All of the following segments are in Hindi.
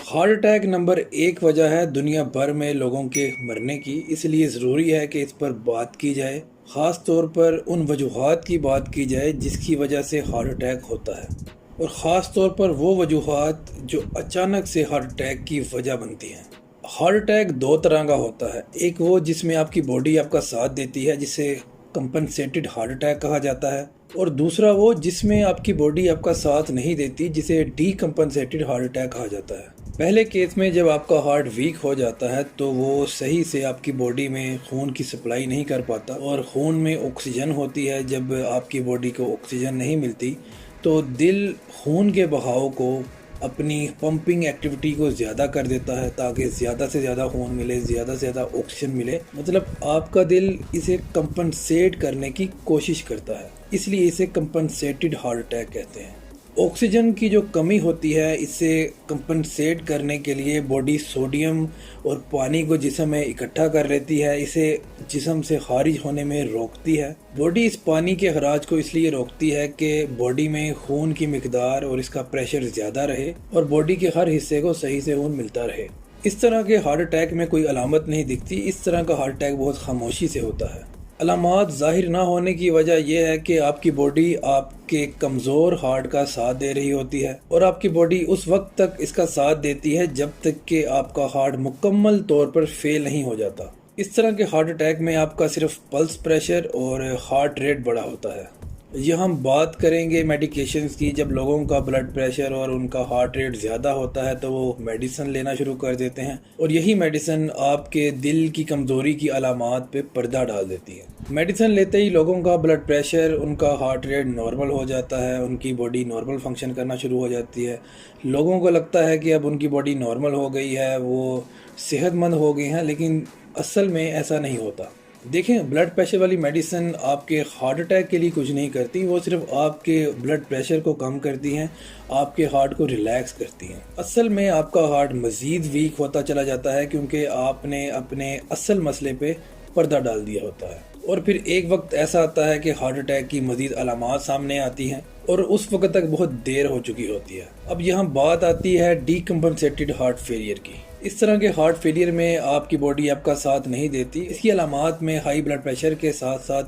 हार्ट अटैक नंबर एक वजह है दुनिया भर में लोगों के मरने की। इसलिए ज़रूरी है कि इस पर बात की जाए, ख़ास तौर पर उन वजूहात की बात की जाए जिसकी वजह से हार्ट अटैक होता है, और ख़ास तौर पर वो वजूहात जो अचानक से हार्ट अटैक की वजह बनती हैं। हार्ट अटैक दो तरह का होता है, एक वो जिसमें आपकी बॉडी आपका साथ देती है जिसे कंपनसेटेड हार्ट अटैक कहा जाता है, और दूसरा वो जिसमें आपकी बॉडी आपका साथ नहीं देती जिसे डीकम्पनसेटेड हार्ट अटैक कहा जाता है। पहले केस में जब आपका हार्ट वीक हो जाता है तो वो सही से आपकी बॉडी में खून की सप्लाई नहीं कर पाता, और खून में ऑक्सीजन होती है। जब आपकी बॉडी को ऑक्सीजन नहीं मिलती तो दिल खून के बहाव को, अपनी पंपिंग एक्टिविटी को ज़्यादा कर देता है ताकि ज़्यादा से ज़्यादा खून मिले, ज़्यादा से ज़्यादा ऑक्सीजन मिले। मतलब आपका दिल इसे कंपनसेट करने की कोशिश करता है, इसलिए इसे कंपनसेटेड हार्ट अटैक कहते हैं। ऑक्सीजन की जो कमी होती है, इसे कंपनसेट करने के लिए बॉडी सोडियम और पानी को जिस्म में इकट्ठा कर लेती है, इसे जिस्म से खारिज होने में रोकती है। बॉडी इस पानी के अखराज को इसलिए रोकती है कि बॉडी में खून की मिकदार और इसका प्रेशर ज़्यादा रहे और बॉडी के हर हिस्से को सही से खून मिलता रहे। इस तरह के हार्ट अटैक में कोई अलामत नहीं दिखती। इस तरह का हार्ट अटैक बहुत खामोशी से होता है। अलामात ज़ाहिर ना होने की वजह यह है कि आपकी बॉडी आपके कमज़ोर हार्ट का साथ दे रही होती है, और आपकी बॉडी उस वक्त तक इसका साथ देती है जब तक कि आपका हार्ट मुकम्मल तौर पर फेल नहीं हो जाता। इस तरह के हार्ट अटैक में आपका सिर्फ पल्स प्रेशर और हार्ट रेट बढ़ा होता है। यह हम बात करेंगे मेडिकेशंस की। जब लोगों का ब्लड प्रेशर और उनका हार्ट रेट ज़्यादा होता है तो वो मेडिसिन लेना शुरू कर देते हैं, और यही मेडिसिन आपके दिल की कमज़ोरी की अलामात पे पर्दा डाल देती है। मेडिसिन लेते ही लोगों का ब्लड प्रेशर, उनका हार्ट रेट नॉर्मल हो जाता है, उनकी बॉडी नॉर्मल फंक्शन करना शुरू हो जाती है। लोगों को लगता है कि अब उनकी बॉडी नॉर्मल हो गई है, वो सेहतमंद हो गए हैं, लेकिन असल में ऐसा नहीं होता। देखें, ब्लड प्रेशर वाली मेडिसिन आपके हार्ट अटैक के लिए कुछ नहीं करती, वो सिर्फ आपके ब्लड प्रेशर को कम करती हैं, आपके हार्ट को रिलैक्स करती हैं। असल में आपका हार्ट मज़ीद वीक होता चला जाता है क्योंकि आपने अपने असल मसले पे पर्दा डाल दिया होता है, और फिर एक वक्त ऐसा आता है कि हार्ट अटैक की मज़ीद अलामात सामने आती हैं और उस वक्त तक बहुत देर हो चुकी होती है। अब यहाँ बात आती है डीकम्पनसेटेड हार्ट फेलियर की। इस तरह के हार्ट फेलियर में आपकी बॉडी आपका साथ नहीं देती। इसकी अलामात में हाई ब्लड प्रेशर के साथ साथ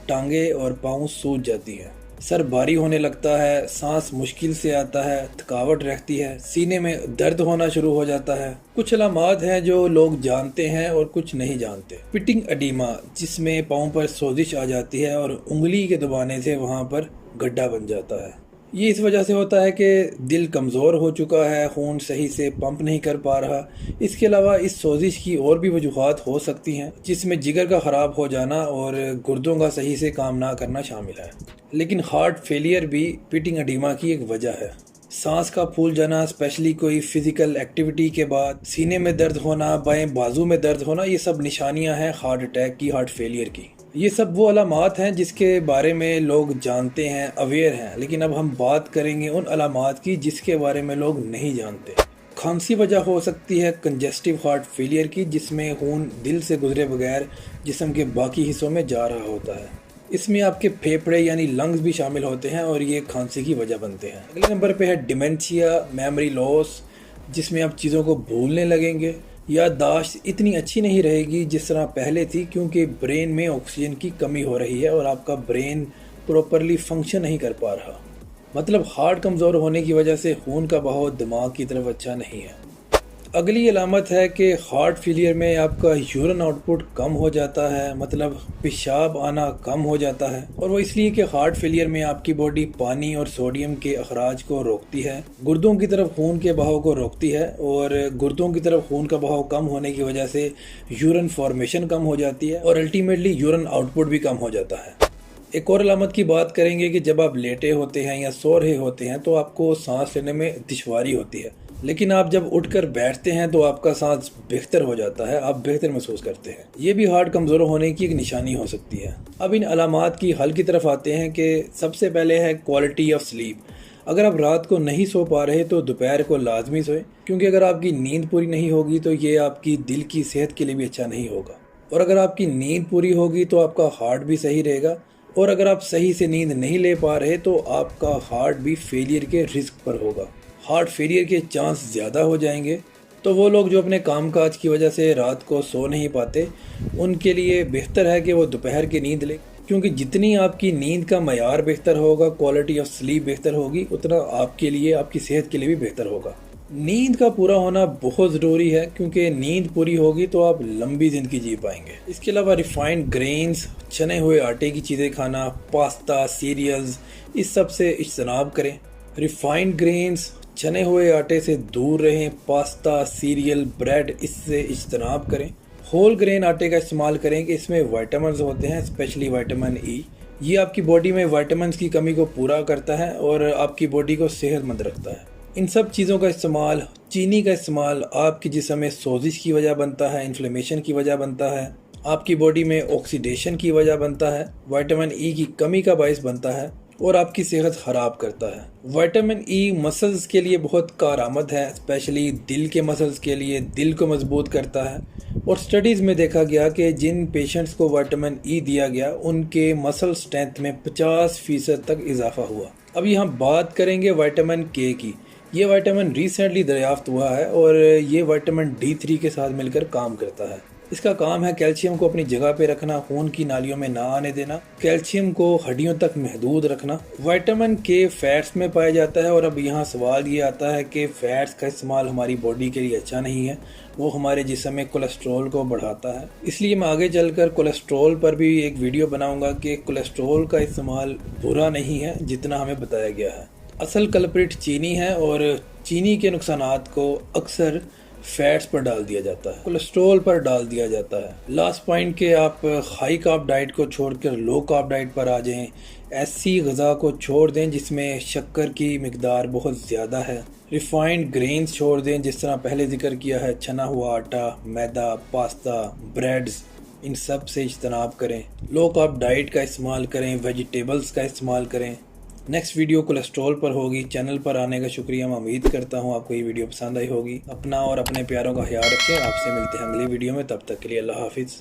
टांगे और पाँव सूज जाती हैं, सर भारी होने लगता है, सांस मुश्किल से आता है, थकावट रहती है, सीने में दर्द होना शुरू हो जाता है। कुछ अलामात हैं जो लोग जानते हैं और कुछ नहीं जानते। पिटिंग एडिमा, जिसमें पाँव पर सोजिश आ जाती है और उंगली के दबाने से वहाँ पर गड्ढा बन जाता है। ये इस वजह से होता है कि दिल कमज़ोर हो चुका है, खून सही से पंप नहीं कर पा रहा। इसके अलावा इस सोजिश की और भी वजूहात हो सकती हैं, जिसमें जिगर का ख़राब हो जाना और गुर्दों का सही से काम ना करना शामिल है। लेकिन हार्ट फेलियर भी पिटिंग एडिमा की एक वजह है। सांस का फूल जाना, स्पेशली कोई फिजिकल एक्टिविटी के बाद, सीने में दर्द होना, बाएं बाजू में दर्द होना, ये सब निशानियां हैं हार्ट अटैक की, हार्ट फेलियर की। ये सब वो अलामात हैं जिसके बारे में लोग जानते हैं, अवेयर हैं, लेकिन अब हम बात करेंगे उन अलामात की जिसके बारे में लोग नहीं जानते। खांसी वजह हो सकती है कंजेस्टिव हार्ट फेलियर की, जिसमें खून दिल से गुजरे बगैर जिस्म के बाकी हिस्सों में जा रहा होता है। इसमें आपके फेफड़े यानी लंग्स भी शामिल होते हैं और ये खांसी की वजह बनते हैं। अगले नंबर पे है डिमेंशिया, मेमोरी लॉस, जिसमें आप चीज़ों को भूलने लगेंगे। याददाश्त इतनी अच्छी नहीं रहेगी जिस तरह पहले थी, क्योंकि ब्रेन में ऑक्सीजन की कमी हो रही है और आपका ब्रेन प्रॉपरली फंक्शन नहीं कर पा रहा। मतलब हार्ट कमज़ोर होने की वजह से खून का बहाव दिमाग की तरफ अच्छा नहीं है। अगली अलामत है कि हार्ट फेलियर में आपका यूरिन आउटपुट कम हो जाता है, मतलब पेशाब आना कम हो जाता है, और वो इसलिए कि हार्ट फेलियर में आपकी बॉडी पानी और सोडियम के अखराज को रोकती है, गुर्दों की तरफ खून के बहाव को रोकती है, और गुर्दों की तरफ खून का बहाव कम होने की वजह से यूरिन फॉर्मेशन कम हो जाती है और अल्टीमेटली यूरिन आउटपुट भी कम हो जाता है। एक और अलामत की बात करेंगे कि जब आप लेटे होते हैं या सो रहे होते हैं तो आपको सांस लेने में दुश्वारी होती है, लेकिन आप जब उठकर बैठते हैं तो आपका सांस बेहतर हो जाता है, आप बेहतर महसूस करते हैं। ये भी हार्ट कमज़ोर होने की एक निशानी हो सकती है। अब इन अलामात की हल की तरफ आते हैं कि सबसे पहले है क्वालिटी ऑफ स्लीप। अगर आप रात को नहीं सो पा रहे तो दोपहर को लाजमी सोएं, क्योंकि अगर आपकी नींद पूरी नहीं होगी तो ये आपकी दिल की सेहत के लिए भी अच्छा नहीं होगा, और अगर आपकी नींद पूरी होगी तो आपका हार्ट भी सही रहेगा, और अगर आप सही से नींद नहीं ले पा रहे तो आपका हार्ट भी फेलियर के रिस्क पर होगा। हार्ट फेलियर के चांस ज़्यादा हो जाएंगे। तो वो लोग जो अपने कामकाज की वजह से रात को सो नहीं पाते, उनके लिए बेहतर है कि वो दोपहर की नींद लें, क्योंकि जितनी आपकी नींद का मयार बेहतर होगा, क्वालिटी ऑफ स्लीप बेहतर होगी, उतना आपके लिए, आपकी सेहत के लिए भी बेहतर होगा। नींद का पूरा होना बहुत ज़रूरी है, क्योंकि नींद पूरी होगी तो आप लंबी ज़िंदगी जी पाएंगे। इसके अलावा रिफाइंड ग्रेन्स, छने हुए आटे की चीज़ें खाना, पास्ता, सीरियल्स, इस सब से इज्तनाब करें। रिफाइंड ग्रेन्स, छने हुए आटे से दूर रहें। पास्ता, सीरियल, ब्रेड, इससे इज्तनाब करें। होल ग्रेन आटे का इस्तेमाल करें कि इसमें विटामिन्स होते हैं, स्पेशली विटामिन ई। ये आपकी बॉडी में विटामिन्स की कमी को पूरा करता है और आपकी बॉडी को सेहतमंद रखता है। इन सब चीज़ों का इस्तेमाल, चीनी का इस्तेमाल आपके जिस्म में सोजिश की वजह बनता है, इन्फ्लेमेशन की वजह बनता है, आपकी बॉडी में ऑक्सीडेशन की वजह बनता है, विटामिन ई की कमी का बायस बनता है और आपकी सेहत ख़राब करता है। विटामिन ई मसल्स के लिए बहुत कारआमद है, स्पेशली दिल के मसल्स के लिए, दिल को मजबूत करता है। और स्टडीज़ में देखा गया कि जिन पेशेंट्स को विटामिन ई दिया गया उनके मसल स्ट्रेंथ में 50% तक इजाफा हुआ। अब यहाँ बात करेंगे विटामिन के की। ये विटामिन रिसेंटली दरियाफ्त हुआ है और ये विटामिन D3 के साथ मिलकर काम करता है। इसका काम है कैल्शियम को अपनी जगह पे रखना, खून की नालियों में ना आने देना, कैल्शियम को हड्डियों तक महदूद रखना। विटामिन के फैट्स में पाया जाता है और अब यहाँ सवाल ये आता है कि फैट्स का इस्तेमाल हमारी बॉडी के लिए अच्छा नहीं है, वो हमारे जिस्म में कोलेस्ट्रॉल को बढ़ाता है। इसलिए मैं आगे चलकर कोलेस्ट्रॉल पर भी एक वीडियो बनाऊंगा कि कोलेस्ट्रॉल का इस्तेमाल बुरा नहीं है जितना हमें बताया गया है। असल कल्प्रिट चीनी है और चीनी के नुकसानात को अक्सर फैट्स पर डाल दिया जाता है, कोलेस्ट्रॉल पर डाल दिया जाता है। लास्ट पॉइंट के आप हाई कार्ब डाइट को छोड़कर लो कार्ब डाइट पर आ जाएं। ऐसी ग़िज़ा को छोड़ दें जिसमें शक्कर की मिकदार बहुत ज़्यादा है। रिफाइंड ग्रेन्स छोड़ दें, जिस तरह पहले जिक्र किया है, छना हुआ आटा, मैदा, पास्ता, ब्रेड्स, इन सब से इज्तनाब करें। लो कार्ब डाइट का इस्तेमाल करें, वेजिटेबल्स का इस्तेमाल करें। नेक्स्ट वीडियो कोलेस्ट्रॉल पर होगी। चैनल पर आने का शुक्रिया। मैं उम्मीद करता हूँ आपको ये वीडियो पसंद आई होगी। अपना और अपने प्यारों का ख्याल रखें। आपसे मिलते हैं अगली वीडियो में, तब तक के लिए अल्लाह हाफिज़।